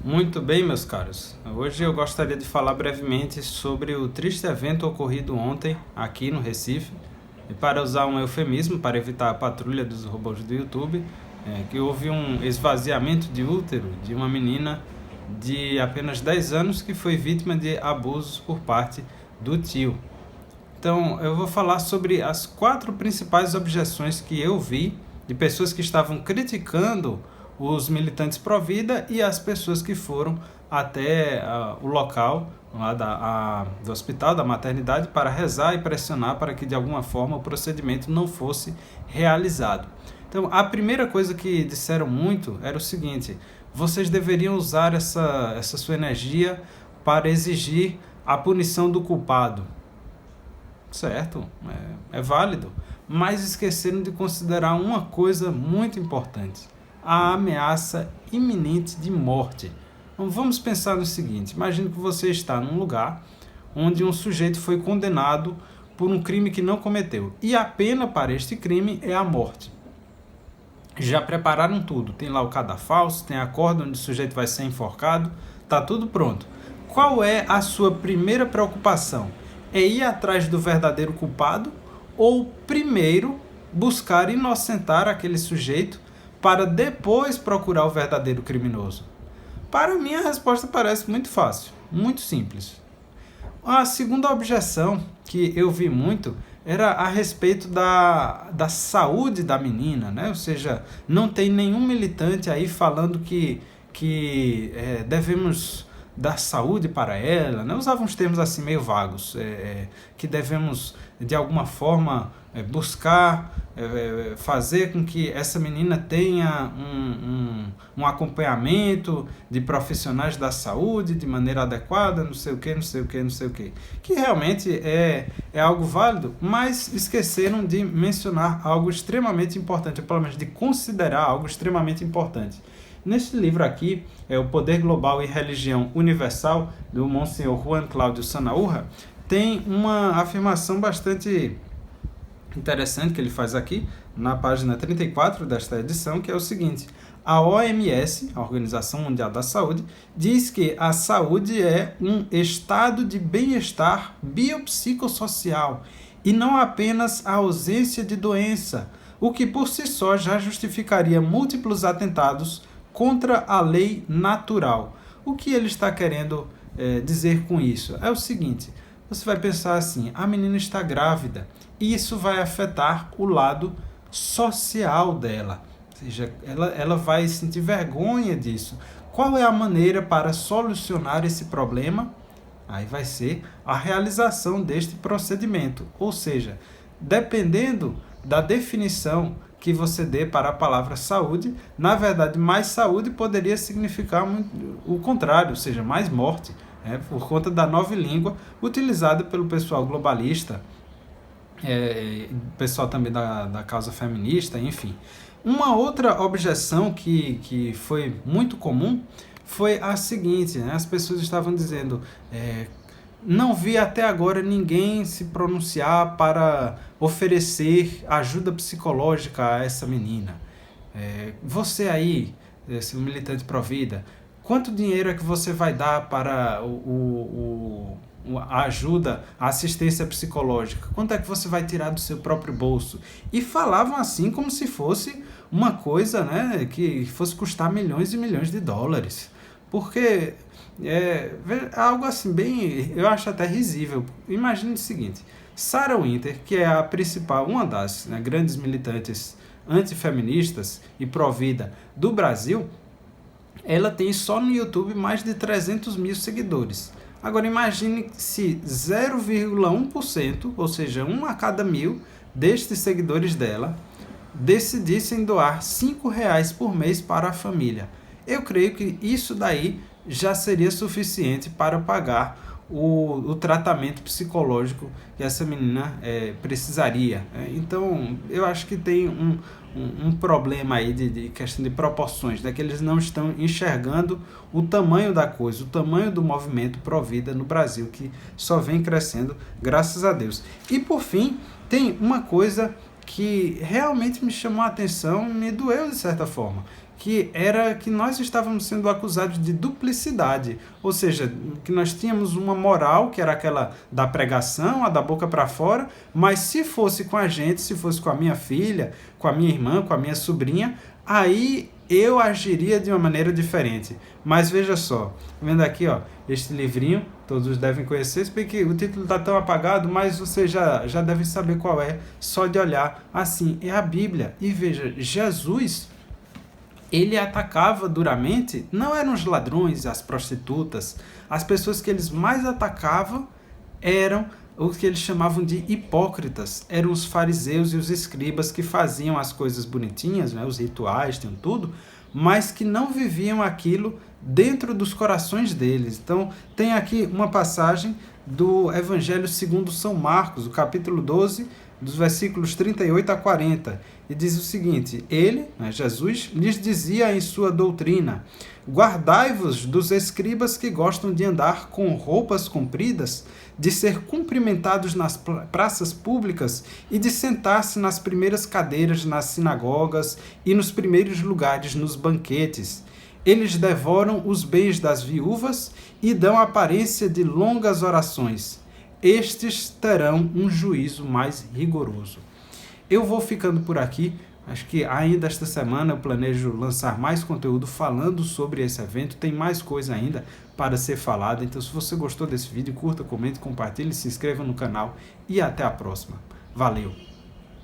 Muito bem, meus caros. Hoje eu gostaria de falar brevemente sobre o triste evento ocorrido ontem aqui no Recife. E para usar um eufemismo, para evitar a patrulha dos robôs do YouTube, que houve um esvaziamento de útero de uma menina de apenas 10 anos que foi vítima de abusos por parte do tio. Então, eu vou falar sobre as 4 principais objeções que eu vi de pessoas que estavam criticando os militantes pró-vida e as pessoas que foram até o local lá do hospital, da maternidade, para rezar e pressionar para que de alguma forma o procedimento não fosse realizado. Então, a primeira coisa que disseram muito era o seguinte: vocês deveriam usar essa sua energia para exigir a punição do culpado. Certo, é válido, mas esqueceram de considerar uma coisa muito importante: a ameaça iminente de morte. Então, vamos pensar no seguinte: imagine que você está num lugar onde um sujeito foi condenado por um crime que não cometeu, e a pena para este crime é a morte. Já prepararam tudo, tem lá o cadafalso, tem a corda onde o sujeito vai ser enforcado, está tudo pronto. Qual é a sua primeira preocupação? É ir atrás do verdadeiro culpado ou primeiro buscar inocentar aquele sujeito para depois procurar o verdadeiro criminoso? Para mim, a resposta parece muito fácil, muito simples. A segunda objeção que eu vi muito era a respeito da saúde da menina, né? Ou seja, não tem nenhum militante aí falando que devemos dar saúde para ela, né? Usava uns termos assim meio vagos, que devemos de alguma forma buscar fazer com que essa menina tenha um acompanhamento de profissionais da saúde de maneira adequada, não sei o que, que realmente é algo válido, mas esqueceram de mencionar algo extremamente importante, ou pelo menos de considerar algo extremamente importante. Neste livro aqui, O Poder Global e Religião Universal, do Monsenhor Juan Cláudio Sanaúja, tem uma afirmação bastante interessante que ele faz aqui, na página 34 desta edição, que é o seguinte: a OMS, a Organização Mundial da Saúde, diz que a saúde é um estado de bem-estar biopsicossocial e não apenas a ausência de doença, o que por si só já justificaria múltiplos atentados contra a lei natural. O que ele está querendo dizer com isso? É o seguinte: você vai pensar assim, a menina está grávida, e isso vai afetar o lado social dela. Ou seja, ela vai sentir vergonha disso. Qual é a maneira para solucionar esse problema? Aí vai ser a realização deste procedimento. Ou seja, dependendo da definição que você dê para a palavra saúde, na verdade, mais saúde poderia significar o contrário, ou seja, mais morte, por conta da nova língua utilizada pelo pessoal globalista, pessoal também da causa feminista, enfim. Uma outra objeção que foi muito comum foi a seguinte, né? As pessoas estavam dizendo: não vi até agora ninguém se pronunciar para oferecer ajuda psicológica a essa menina. Você aí, esse militante pró-vida, quanto dinheiro é que você vai dar para a ajuda, a assistência psicológica? Quanto é que você vai tirar do seu próprio bolso? E falavam assim como se fosse uma coisa, né, que fosse custar milhões e milhões de dólares. Porque algo assim bem, eu acho até risível. Imagine o seguinte: Sarah Winter, que é a principal, uma das grandes militantes antifeministas e pró-vida do Brasil, ela tem só no YouTube mais de 300 mil seguidores. Agora imagine se 0,1%, ou seja, 1 a cada 1000 destes seguidores dela, decidissem doar R$5 por mês para a família. Eu creio que isso daí já seria suficiente para pagar o tratamento psicológico que essa menina precisaria. Então, eu acho que tem um problema aí de questão de proporções, que eles não estão enxergando o tamanho da coisa, o tamanho do movimento pró-vida no Brasil, que só vem crescendo, graças a Deus. E, por fim, tem uma coisa que realmente me chamou a atenção, me doeu de certa forma, que era que nós estávamos sendo acusados de duplicidade, ou seja, que nós tínhamos uma moral, que era aquela da pregação, a da boca para fora, mas se fosse com a gente, se fosse com a minha filha, com a minha irmã, com a minha sobrinha, aí eu agiria de uma maneira diferente. Mas veja só, vendo aqui, ó, este livrinho, todos devem conhecer, se bem que o título está tão apagado, mas você já deve saber qual é, só de olhar. Assim, é a Bíblia. E veja, Jesus, ele atacava duramente, não eram os ladrões, as prostitutas, as pessoas que eles mais atacavam eram o que eles chamavam de hipócritas, eram os fariseus e os escribas que faziam as coisas bonitinhas, né, os rituais, tinham tudo, mas que não viviam aquilo dentro dos corações deles. Então, tem aqui uma passagem do Evangelho segundo São Marcos, o capítulo 12, dos versículos 38 a 40, e diz o seguinte: ele, né, Jesus, lhes dizia em sua doutrina: guardai-vos dos escribas que gostam de andar com roupas compridas, de ser cumprimentados nas praças públicas e de sentar-se nas primeiras cadeiras nas sinagogas e nos primeiros lugares nos banquetes. Eles devoram os bens das viúvas e dão aparência de longas orações. Estes terão um juízo mais rigoroso. Eu vou ficando por aqui. Acho que ainda esta semana eu planejo lançar mais conteúdo falando sobre esse evento. Tem mais coisa ainda para ser falada. Então, se você gostou desse vídeo, curta, comente, compartilhe, se inscreva no canal e até a próxima. Valeu!